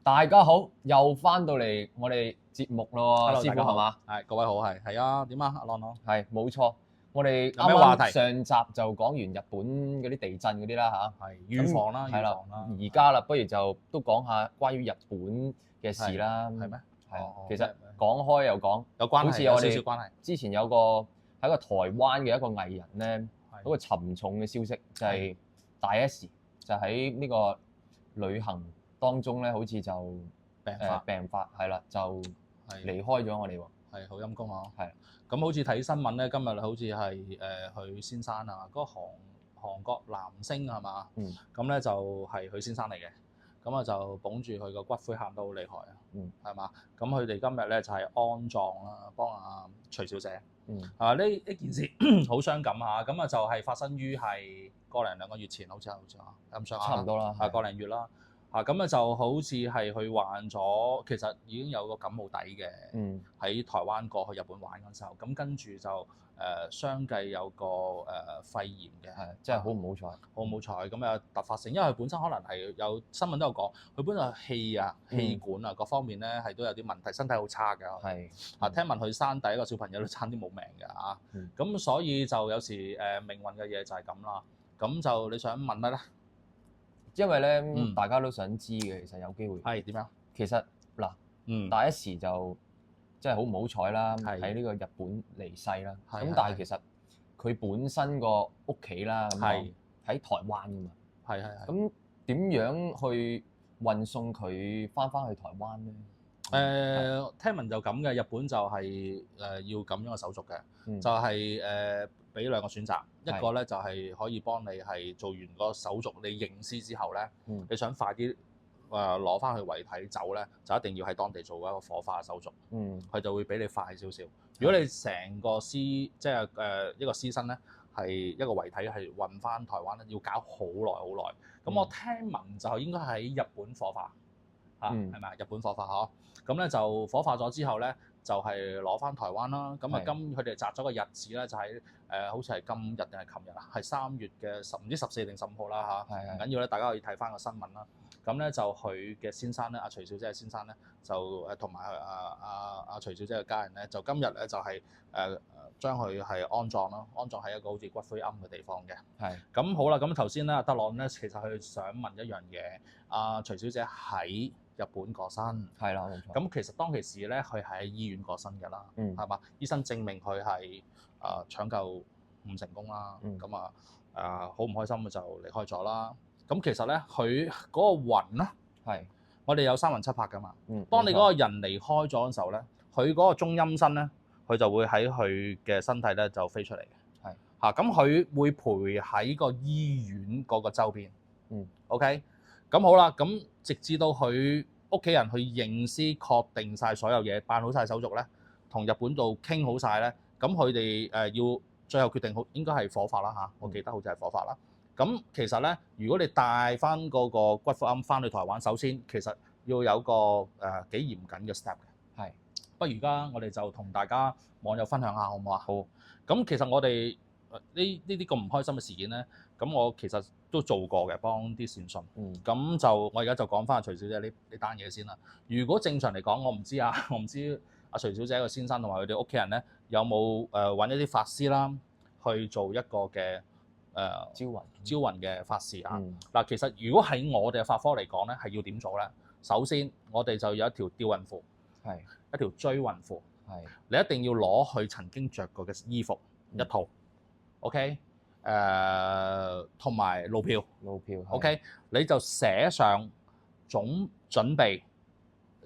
大家好，又翻到嚟我哋節目咯 Hello，師傅係嘛？係各位好，係啊，點啊，阿朗朗？係冇錯，我哋有咩話題啱啱上集就講完日本嗰啲地震嗰啲啦嚇，係預防啦，係啦預防啦。而家啦，不如就都講下關於日本嘅事啦。係咩？係哦其實講開又講，有關係，好似有我哋少少關係。之前有個喺個台灣嘅一個藝人咧，係嗰個沉重嘅消息就係大 S 就喺呢個旅行當中咧，好似就病發係啦，就離開咗我哋喎。係好陰公啊！係咁好似睇新聞咧，今日好似係許先生啊，嗰個韓國男星係嘛？咁咧就係許先生嚟嘅。咁啊就捧住佢個骨灰喊得好厲害啊！係嘛？咁佢哋今日咧就係安葬啦，幫阿徐小姐。呢件事好傷感嚇，咁啊就係發生於係個零兩個月前，好似咁上下，差唔多啦，個零月啦。咁啊就好似係佢患咗，其實已經有個感冒底嘅，喺台灣過去日本玩嗰陣時候，咁跟住就相繼有個肺炎嘅，係真係好唔好彩，好唔好彩咁啊突發性，因為佢本身可能係有新聞都有講，佢本身氣管啊各方面咧係都有啲問題，身體好差嘅。係聽聞佢生第一個小朋友都差啲冇命嘅嚇，咁所以就有時命運嘅嘢就係咁啦。咁就你想問乜咧？因為咧，大家都想知嘅，其實有機會係點樣？其實嗱，大 S 就真係好唔好彩啦，喺呢個日本離世啦。咁但係其實佢本身個屋企啦，咁喺台灣㗎嘛。係。咁點樣去運送佢翻去台灣咧？聽聞就咁嘅，日本就係要咁樣嘅手續嘅，就係俾兩個選擇，一個咧就係可以幫你係做完個手續，你認屍之後咧，你想快啲攞翻去遺體走咧，就一定要喺當地做一個火化手續，佢就會俾你快少少。如果你成個屍即係一個屍身咧，係一個遺體係運翻台灣咧，要搞好耐。咁我聽聞就應該喺日本火化。係咪日本火化嗬？咁咧就火化咗之後咧，就係攞翻台灣啦。咁啊，佢哋擇咗個日子咧，就喺好似係今日定係琴日啊？係3月嘅唔知14定15號啦嚇。唔緊要咧，大家可以睇翻個新聞啦。咁咧就佢嘅先生咧，阿徐小姐嘅先生咧，就同埋阿徐小姐嘅家人咧，就今日咧就係將佢係安葬啦，安葬喺一個好似骨灰龕嘅地方嘅。咁好啦，咁頭先咧阿德朗咧，其實佢想問一樣嘢，阿徐小姐喺日本過身，係啦，冇錯。咁其實當其時咧，佢係喺醫院過身㗎啦，係嘛？醫生證明佢係搶救唔成功啦，咁好唔開心就離開咗啦。咁其實咧，佢嗰個魂咧，我哋有3魂7魄㗎嘛。當你嗰個人離開咗嘅時候咧，佢嗰個中陰身咧，佢就會喺佢嘅身體咧就飛出嚟嘅。咁佢會陪喺個醫院嗰個周邊。OK。咁好啦，咁直至到佢屋企人去認屍，確定晒所有嘢，辦好晒手續咧，同日本度傾好晒咧，咁佢哋要最後決定好，應該係火化啦嚇，我記得好似係火化啦。咁其實咧，如果你帶翻嗰個骨灰龕翻去台灣，首先其實要有個幾嚴謹嘅 step 嘅。不如而家我哋就同大家網友分享下好唔好啊？好。咁其實我哋呢啲咁唔開心嘅事件咧，咁我其實都做過嘅，幫啲善信。咁就我而家就講翻阿徐小姐呢單嘢先啦。如果正常嚟講，我唔知阿徐小姐個先生同埋佢哋屋企人咧，有冇揾一啲法師啦，去做一個嘅招魂嘅法事啊。嗱，其實如果喺我哋嘅法科嚟講咧，係要點做咧？首先，我哋就有一條吊魂符，一條追魂符，你一定要攞佢曾經着過嘅衣服一套。OK， 同埋路票，OK， 你就寫上總準備，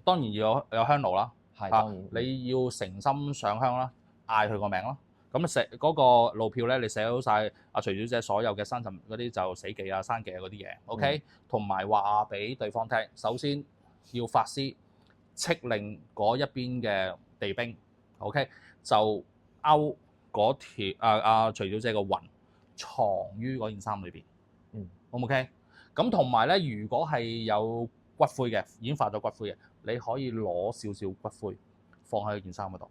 當然要有香爐啦，當然你要誠心上香啦，嗌佢個名啦。咁寫嗰個路票咧，你寫好晒阿徐小姐所有嘅生辰嗰啲就死忌啊、生忌啊嗰啲嘢，OK，同埋話俾對方聽。首先要法師敕令嗰一邊嘅地兵 ，OK， 就勾嗰條徐小姐個魂藏於嗰件衫裏邊，O 唔 OK？ 咁同埋咧，如果係有骨灰嘅，已經化咗骨灰嘅，你可以攞少少骨灰放喺件衫嗰度。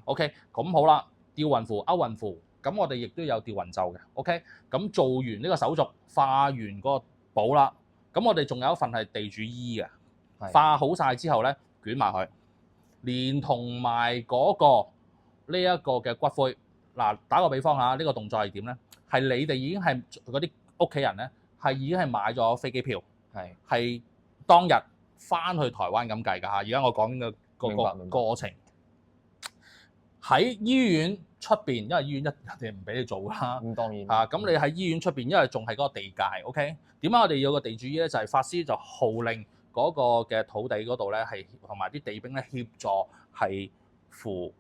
OK， 咁好啦，吊魂符、勾魂符，咁我哋亦都有吊魂咒嘅。OK， 咁做完呢個手續，化完嗰個寶啦，咁我哋仲有一份係地主衣嘅。化好晒之後咧，捲埋佢，連同埋嗰個呢一個嘅骨灰。嗱，打個比方嚇，呢個動作係點咧？係你哋已經係嗰啲屋企人咧，係已經係買咗飛機票，係當日翻去台灣咁計㗎嚇。而家我講嘅個過程喺醫院出邊，因為醫院一定唔俾你做啦。咁當然嚇，咁你喺醫院出邊，因為仲係嗰個地界 ，OK？ 點解我哋有個地主醫咧？就係法師就號令嗰個嘅土地嗰度咧，係同埋啲地兵咧協助係扶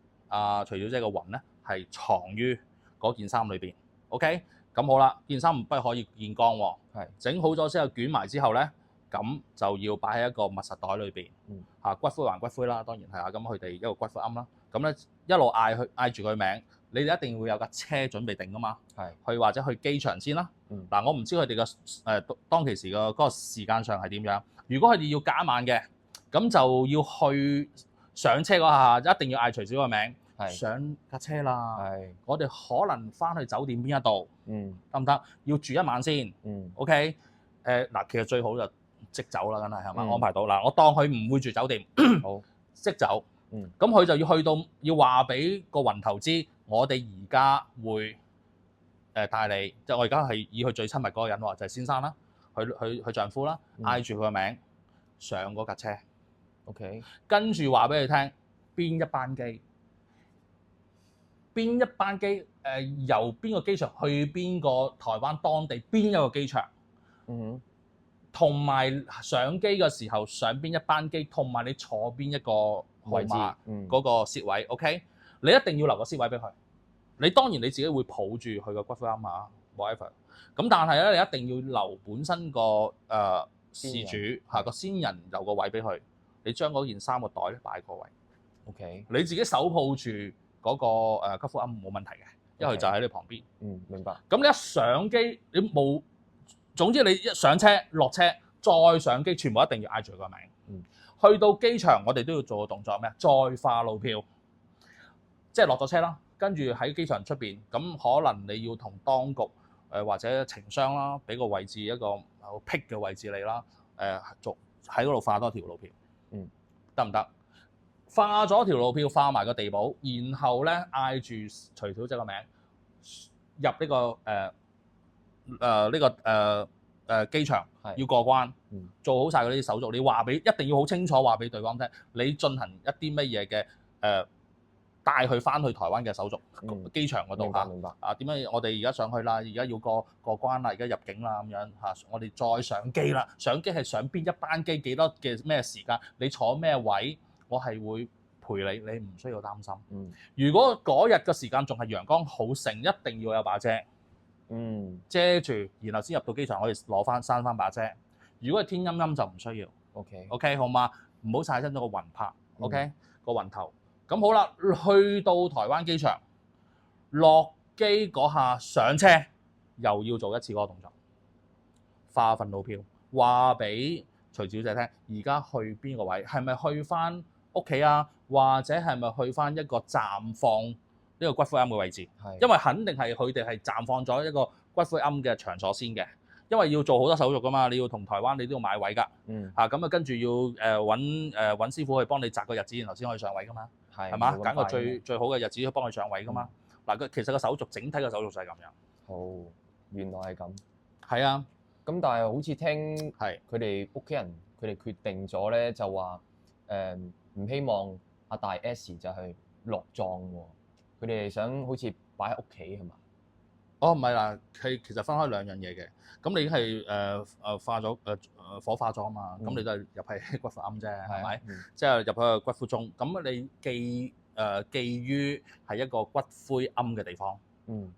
徐小姐個魂咧。係藏於嗰件衫裏邊 ，OK， 咁好啦，件衫不可以見光喎，整好咗之後捲埋之後咧，咁就要擺喺一個密實袋裏邊，骨灰還骨灰啦，當然係啊，咁佢哋一個骨灰龕啦，咁咧一路嗌住佢名，你哋一定會有架車準備定噶嘛，去或者去機場先啦，嗱我唔知佢哋嘅當其時嘅嗰個時間上係點樣，如果佢哋要加晚嘅，咁就要去上車嗰下一定要嗌徐小嘅名。上架車啦，我哋可能翻去酒店邊一度，得唔得？要住一晚先，OK？嗱，其實最好就即走啦，梗係嘛？安排到嗱，我當佢唔會住酒店，好即走，咁佢就要去到要話俾個魂頭知，我哋而家會帶你，即係我而家係以佢最親密嗰個人喎，就係先生啦，佢丈夫啦，嗌住佢個名上嗰架車 ，OK？ 跟住話俾佢聽邊一班機。邊一班機由邊個機場去邊個台灣當地邊一個機場，同埋上機嘅時候上邊一班機，同埋你坐邊一個號碼嗰個席位 ，OK？ 你一定要留個席位俾佢。你當然你自己會抱住佢個骨灰龕啊 ，whatever。咁但係咧，你一定要留本身個事主嚇個先人留個位俾佢。你將嗰件衫個袋咧擺個位 ，OK？ 你自己手抱住。嗰個骨灰龕冇問題嘅，因為佢就喺你旁邊。明白。咁你一上機，你冇，總之你一上車落車再上機，全部一定要嗌住佢個名。去到機場，我哋都要做個動作咩？再化路票，即係落咗車啦，跟住喺機場出邊，咁可能你要同當局或者情商啦，俾個位置一個好僻嘅位置你啦，喺嗰度化多條路票，得唔得？化咗條路票，化埋個地堡，然後咧嗌住徐小姐個名入呢個機場，要過關，做好晒嗰啲手續。你話俾一定要好清楚話俾對方聽，你進行一啲乜嘢嘅帶佢翻去台灣嘅手續，機場嗰度嚇。明白。點解我哋而家上去啦？而家要過關啦，而家入境啦咁樣嚇。我哋再上機啦，上機係上邊一班機，幾多嘅咩時間？你坐咩位？我係會陪你，你唔需要擔心。如果嗰日嘅時間仲係陽光好盛，一定要有把遮，遮住，然後先入到機場可以攞翻閂翻把遮。如果係天陰陰就唔需要。OK 好嗎？唔好曬親咗個魂魄。OK 個魂頭。咁好啦，去到台灣機場，落機嗰下上車，又要做一次嗰個動作，化份路票，話俾徐小姐聽，而家去邊個位？係咪去翻屋企啊？或者係咪去翻一個暫放呢個骨灰龕嘅位置？因為肯定係佢哋係暫放咗一個骨灰龕嘅場所先嘅，因為要做好多手續噶嘛，你要同台灣你都要買位㗎，咁啊跟住要揾師傅去幫你擇個日子，然後先可以上位㗎嘛，係嘛？揀個最好嘅日子去幫佢上位㗎嘛。嗱，其實個手續整體嘅手續就係咁樣。好，原來係咁。係啊，咁但係好似聽佢哋屋企人佢哋決定咗咧，就話唔希望阿大 S 就係落葬喎，佢哋想好似擺喺屋企係嘛？哦，唔係啦，係其實分開兩樣嘢嘅。咁你已經係化咗火化咗啊嘛，咁你都係入係骨灰龕啫，係咪？即係入去個骨灰盅。咁你寄於係一個骨灰龕嘅地方，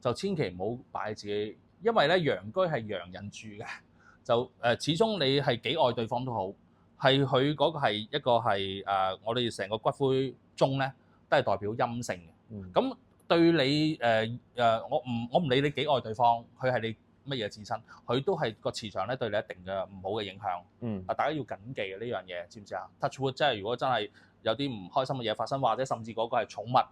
就千祈唔好擺自己，因為咧陽居係陽人住嘅，就始終你係幾愛對方都好，係佢嗰個係一個係我哋成個骨灰盅咧都係代表陰性嘅。咁對你我唔理你幾愛對方，佢係你乜嘢至親，佢都係個磁場咧對你一定嘅唔好嘅影響。大家要謹記嘅呢樣嘢，知唔知啊 ？Touch wood， 即係如果真係有啲唔開心嘅嘢發生，或者甚至嗰個係寵物，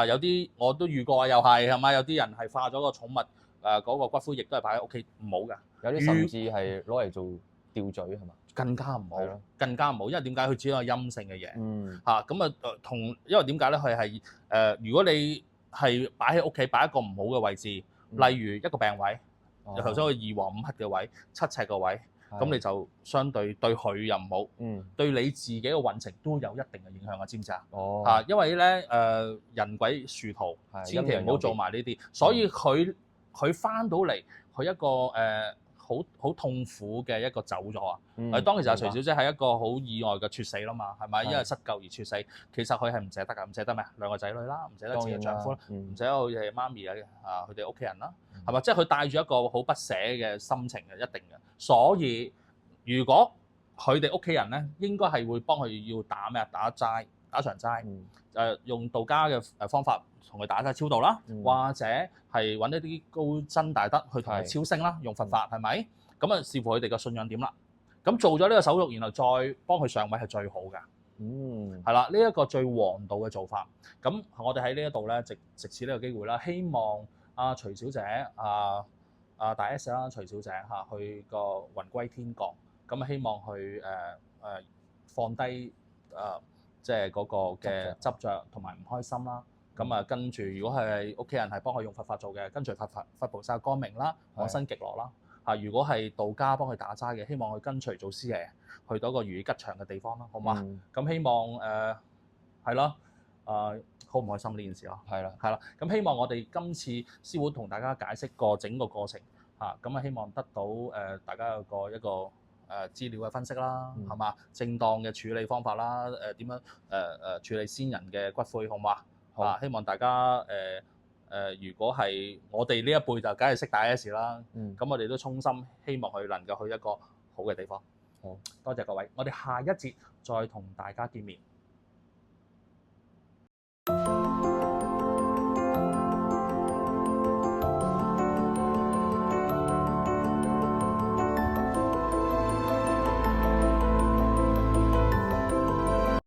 有啲我都遇過，又係咪？有啲人係化咗個寵物嗰個骨灰，亦都係擺喺屋企唔好㗎。有啲甚至係攞嚟做吊墜係嘛？更加唔好，係咯，更加唔好，因為點解佢只係陰性嘅嘢嗯，嚇，咁同因為點解咧？佢係如果你係擺喺屋企擺一個唔好嘅位置，例如一個病位，頭先個2黃5黑嘅位、7尺嘅位，咁你就相對對佢又唔好，對你自己嘅運程都有一定嘅影響啊，知唔知啊？嚇，因為咧人鬼殊途，千祈唔好做埋呢啲，所以佢翻到嚟，佢一個好痛苦嘅一個走咗啊！當其時阿徐小姐係一個好意外嘅猝死啦嘛，係咪？因為失救而猝死，其實佢係唔捨得㗎，唔捨得咩？2個仔女啦，唔捨得自己丈夫啦，唔捨得佢媽咪佢哋屋企人啦，係咪？即係佢帶住一個好不捨嘅心情嘅，一定嘅。所以如果佢哋屋企人咧，應該係會幫佢要打咩啊？打齋，打場齋，用道家嘅方法同佢打齋超度啦，或者係揾一啲高僧大德去同佢超升啦，用佛法係咪？咁啊視乎佢哋嘅信仰點啦。咁做咗呢個手續，然後再幫佢上位係最好嘅。係啦，呢一個最王道嘅做法。咁我哋喺呢一度咧，藉此呢個機會啦，希望阿徐小姐大 S 啦，徐小姐嚇佢個魂歸天國。咁希望佢放低即係嗰個嘅執着同埋唔開心啦。咁跟住，如果係屋企人係幫佢用佛法做嘅，跟隨佛菩薩光明啦，往生極樂啦。如果係道家幫佢打齋嘅，希望佢跟隨祖師爺去到一個如意吉祥嘅地方啦，好嘛？咁希望係咯，好唔開心呢件事咯。係啦。咁希望我哋今次師傅同大家解釋過整個過程咁希望得到大家一個資料嘅分析啦，係嘛？正當嘅處理方法啦，點樣處理先人嘅骨灰，好嘛？希望大家如果係我哋呢一輩就梗係識大 S 啦，咁我哋都衷心希望佢能夠去一個好嘅地方。好多謝各位，我哋下一節再同大家見面。